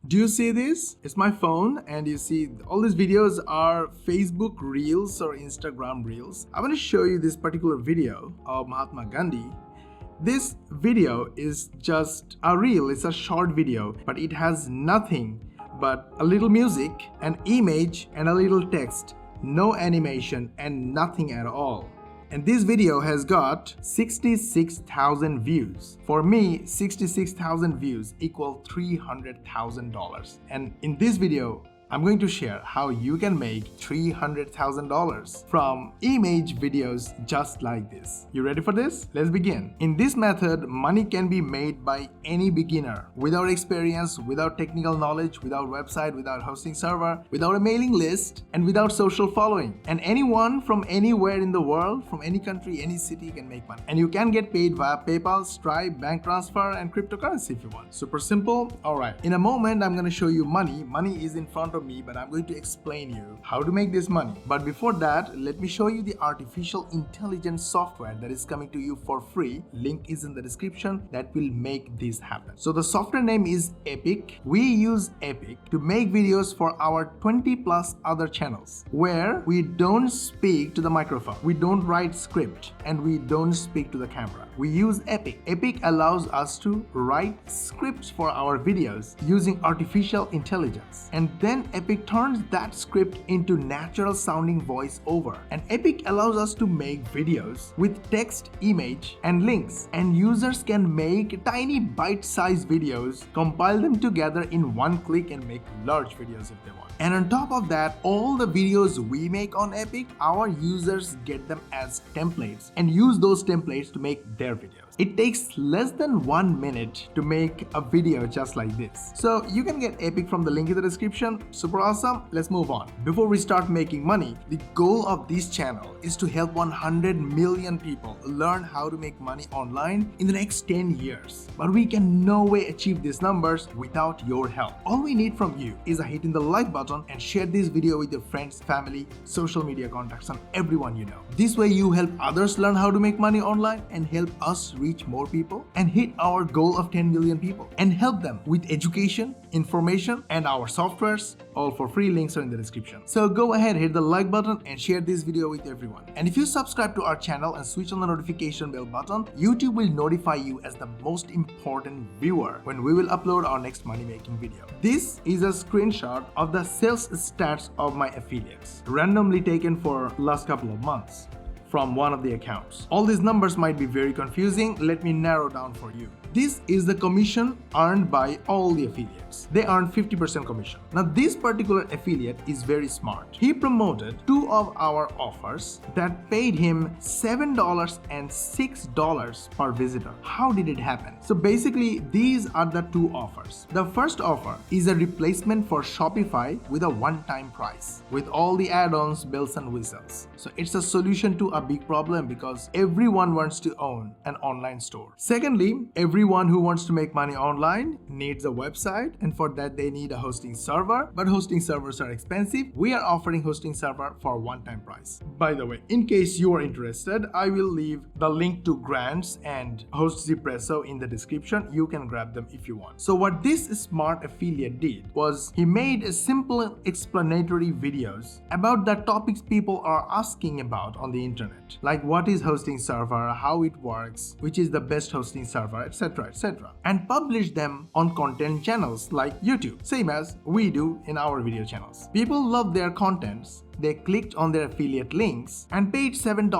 Do you see this? It's my phone, and you see all these videos are Facebook Reels or Instagram Reels. I want to show you this particular video of Mahatma Gandhi. This video is just a reel, it's a short video, but it has nothing but a little music, an image, and a little text. No animation and nothing at all. And this video has got 66,000 views. For me, 66,000 views equal $300,000. And in this video, I'm going to share how you can make $300,000 from image videos just like this. You ready for this? Let's begin. In this method, money can be made by any beginner without experience, without technical knowledge, without website, without hosting server, without a mailing list, and without social following. And anyone from anywhere in the world, from any country, any city can make money. And you can get paid via PayPal, Stripe, bank transfer, and cryptocurrency if you want. Super simple. All right. In a moment, I'm going to show you money. Money is in front of me, but I'm going to explain you how to make this money. But before that, let me show you the artificial intelligence software that is coming to you for free. Link is in the description that will make this happen. So the software name is Epic. We use Epic to make videos for our 20 plus other channels where we don't speak to the microphone, we don't write script, and we don't speak to the camera. We use Epic. Epic allows us to write scripts for our videos using artificial intelligence, and then Epic turns that script into natural sounding voice over. And Epic allows us to make videos with text, image, and links. And users can make tiny bite-sized videos, compile them together in one click, and make large videos if they want. And on top of that, all the videos we make on Epic, our users get them as templates and use those templates to make their videos. It takes less than 1 minute to make a video just like this. So you can get Epic from the link in the description. Super awesome. Let's move on. Before we start making money, the goal of this channel is to help 100 million people learn how to make money online in the next 10 years. But we can no way achieve these numbers without your help. All we need from you is a hit in the like button and share this video with your friends, family, social media contacts, and everyone you know. This way you help others learn how to make money online and help us reach more people and hit our goal of 10 million people and help them with education, information, and our softwares, all for free. Links are in the description. So go ahead, hit the like button and share this video with everyone. And if you subscribe to our channel and switch on the notification bell button, YouTube will notify you as the most important viewer when we will upload our next money making video. This is a screenshot of the sales stats of my affiliates, randomly taken for last couple of months from one of the accounts. All these numbers might be very confusing. Let me narrow down for you. This is the commission earned by all the affiliates. They earn 50% commission. Now this particular affiliate is very smart. He promoted 2 of our offers that paid him $7 and $6 per visitor. How did it happen? So basically these are the 2 offers. The first offer is a replacement for Shopify with a one-time price with all the add-ons, bells and whistles. So it's a solution to a big problem because everyone wants to own an online store. Secondly, everyone who wants to make money online needs a website, and for that they need a hosting server, but hosting servers are expensive. We are offering hosting server for a one-time price. By the way, in case you are interested, I will leave the link to grants and Host Zpresso in the description. You can grab them if you want. So what this smart affiliate did was he made a simple explanatory videos about the topics people are asking about on the internet, like what is hosting server, how it works, which is the best hosting server, etc., and publish them on content channels like YouTube, same as we do in our video channels. People love their contents. They clicked on their affiliate links and paid $7 and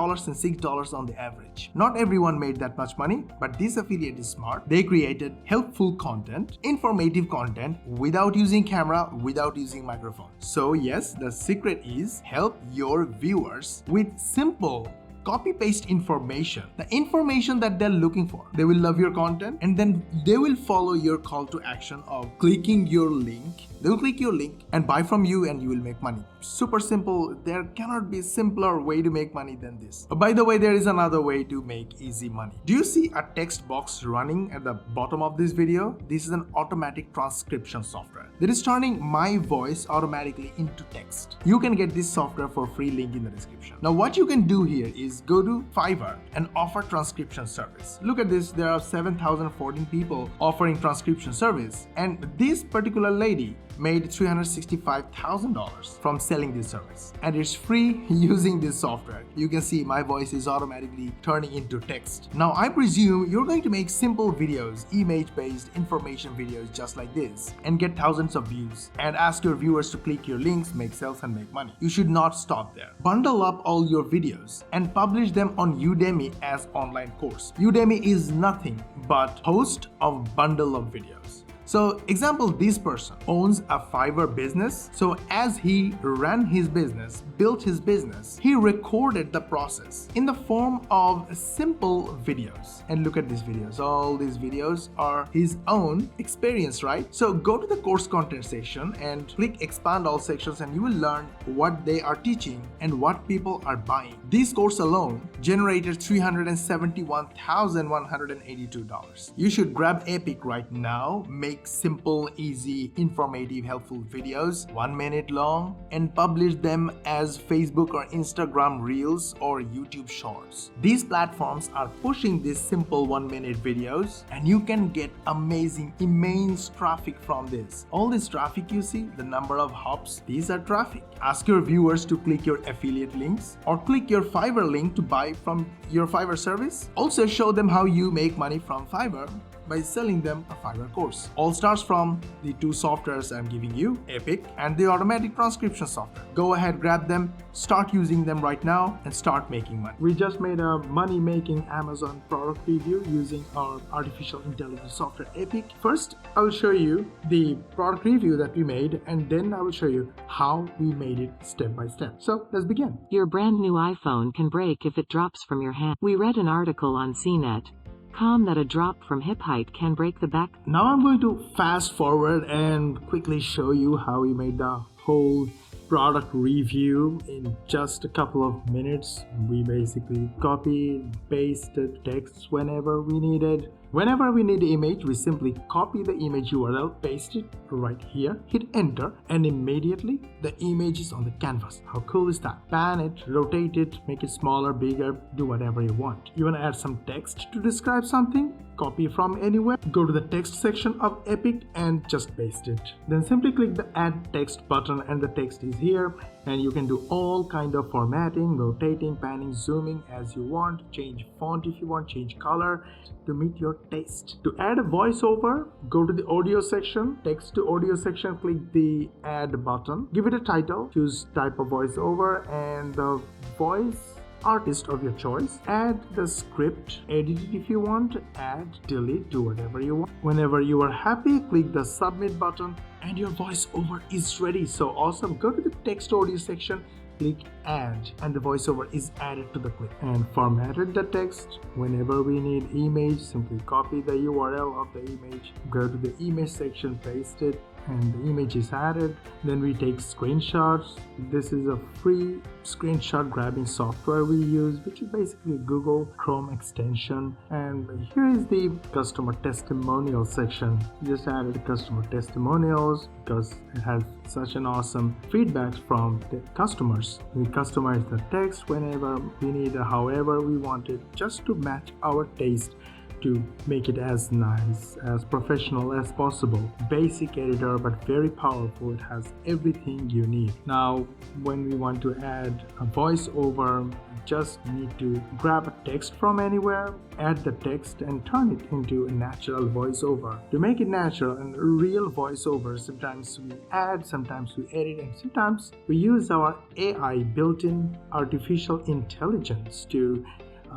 $6 on the average. Not everyone made that much money, but this affiliate is smart. They created helpful content, informative content without using camera, without using microphone. So yes, the secret is help your viewers with simple copy-paste information, the information that they're looking for. They will love your content and then they will follow your call to action of clicking your link They will click your link and buy from you and you will make money. Super simple. There cannot be simpler way to make money than this. By the way, there is another way to make easy money. Do you see a text box running at the bottom of this video? This is an automatic transcription software that is turning my voice automatically into text. You can get this software for free, link in the description. Now what you can do here is go to Fiverr and offer transcription service. Look at this, there are 7,014 people offering transcription service, and this particular lady made $365,000 from selling this service, and it's free using this software. You can see my voice is automatically turning into text. Now I presume you're going to make simple videos, image-based information videos just like this, and get thousands of views, and ask your viewers to click your links, make sales and make money. You should not stop there. Bundle up all your videos and publish them on Udemy as online course. Udemy is nothing but host of bundle of videos. So example, this person owns a Fiverr business. So as he ran his business, built his business, he recorded the process in the form of simple videos. And look at these videos. All these videos are his own experience, right? So go to the course content section and click expand all sections, and you will learn what they are teaching and what people are buying. This course alone generated $371,182. You should grab Epic right now, make simple, easy, informative, helpful videos, 1 minute long, and publish them as Facebook or Instagram Reels or YouTube Shorts. These platforms are pushing these simple 1 minute videos, and you can get amazing, immense traffic from this. All this traffic you see, the number of hops, these are traffic. Ask your viewers to click your affiliate links or click your Fiverr link to buy from your Fiverr service. Also show them how you make money from Fiverr by selling them a Fiverr course. All starts from the two softwares I'm giving you, Epic and the automatic transcription software. Go ahead, grab them, start using them right now, and start making money. We just made a money-making Amazon product review using our artificial intelligence software Epic. First, I will show you the product review that we made, and then I will show you how we made it step by step. So let's begin. Your brand new iPhone can break if it drops from your hand. We read an article on CNET.com that a drop from hip height can break the back. Now I'm going to fast forward and quickly show you how we made the whole product review in just a couple of minutes. We basically copied, pasted text whenever we needed. Whenever we need the image, we simply copy the image URL, paste it right here, hit enter, and immediately the image is on the canvas. How cool is that? Pan it, rotate it, make it smaller, bigger, do whatever you want. You want to add some text to describe something? Copy from anywhere, go to the text section of Epic and just paste it. Then simply click the add text button and the text is here, and you can do all kind of formatting, rotating, panning, zooming as you want, change font if you want, change color to meet your taste. To add a voiceover, go to the audio section, text to audio section, click the add button, give it a title, choose type of voiceover and the voice artist of your choice. Add the script, edit it if you want, add, delete, do whatever you want. Whenever you are happy, click the submit button and your voiceover is ready. So awesome. Go to the text audio section, click add, and the voiceover is added to the clip. And formatted the text. Whenever we need image, simply copy the URL of the image, go to the image section, paste it, and the image is added. Then we take screenshots. This is a free screenshot grabbing software we use, which is basically a Google Chrome extension. And here is the customer testimonial section. Just added customer testimonials because it has such an awesome feedback from the customers. We customize the text whenever we need, however we want it, just to match our taste, to make it as nice, as professional as possible. Basic editor, but very powerful. It has everything you need. Now, when we want to add a voiceover, just need to grab a text from anywhere, add the text, and turn it into a natural voiceover. To make it natural and real voiceover, sometimes we add, sometimes we edit, and sometimes we use our AI, built-in artificial intelligence, to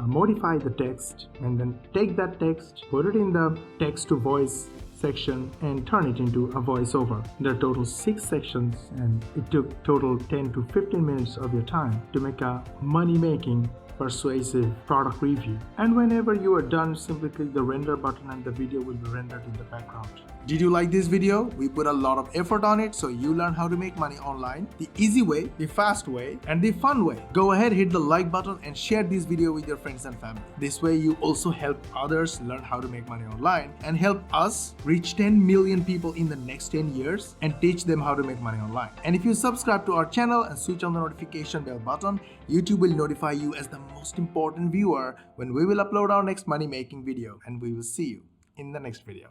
modify the text, and then take that text, put it in the text to voice section and turn it into a voiceover. There are total 6 sections, and it took total 10 to 15 minutes of your time to make a money-making persuasive product review. And whenever you are done, simply click the render button and the video will be rendered in the background. Did you like this video? We put a lot of effort on it so you learn how to make money online the easy way, the fast way, and the fun way. Go ahead, hit the like button and share this video with your friends and family. This way you also help others learn how to make money online and help us reach 10 million people in the next 10 years and teach them how to make money online. And if you subscribe to our channel and switch on the notification bell button, YouTube will notify you as the most important viewer when we will upload our next money making video. And we will see you in the next video.